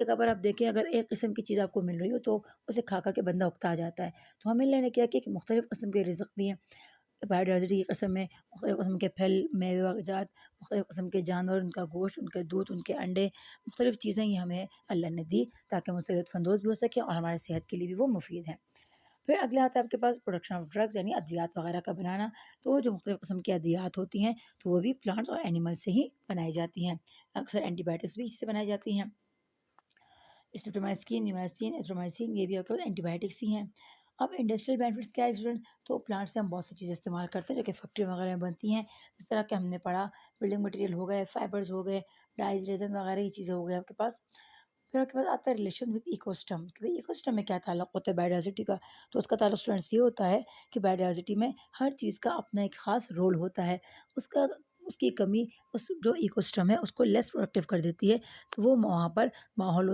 جگہ پر آپ دیکھیں اگر ایک قسم کی چیز آپ کو مل رہی ہو تو اسے کھا کھا کے بندہ اکتا جاتا ہے۔ تو ہمیں اللہ نے کیا کہ مختلف قسم کے رزق دیے ہیں، بایو ڈائورسٹی کی قسم میں مختلف قسم کے پھل، میوے و جات، مختلف قسم کے جانور، ان کا گوشت، ان کے دودھ، ان کے انڈے، مختلف چیزیں یہ ہمیں اللہ نے دی تاکہ ہم اس سے لطف اندوز بھی ہو سکیں اور ہمارے صحت کے لیے بھی وہ مفید ہیں۔ پھر اگلا آتا ہے آپ کے پاس پروڈکشن آف ڈرگز یعنی ادویات وغیرہ کا بنانا۔ تو جو مختلف قسم کی ادویات ہوتی ہیں تو وہ بھی پلانٹس اور اینیمل سے ہی بنائی جاتی ہیں، اکثر اینٹی بایوٹکس بھی اس سے بنائی جاتی ہیں، اسٹریپٹومائسین، نیومائسین، ایزتھرومائسین، یہ بھی آپ کے اینٹی بایوٹکس ہی ہیں۔ اب انڈسٹریل بینیفٹس کیا ہے اسٹوڈنٹ؟ تو پلانٹ سے ہم بہت سی چیزیں استعمال کرتے ہیں جو کہ فیکٹری وغیرہ میں بنتی ہیں، جس طرح کہ ہم نے پڑھا بلڈنگ مٹیریل ہو گئے، فائبرز ہو گئے، ڈائز، ریزن وغیرہ یہ چیزیں ہو گئی آپ کے پاس۔ پھر آپ کے پاس آتا ہے ریلیشن وتھ ایکو سسٹم کہ بھئی ایکو سسٹم میں کیا تعلق ہوتا ہے بایو ڈائورسٹی کا؟ تو اس کا تعلق اسٹوڈنٹس یہ ہوتا ہے کہ بایو ڈائورسٹی میں ہر چیز کا اپنا ایک خاص رول ہوتا ہے، اس کا اس کی کمی اس جو ایکو سسٹم ہے اس کو لیس پروڈکٹیو کر دیتی ہے، تو وہ وہاں پر ماحول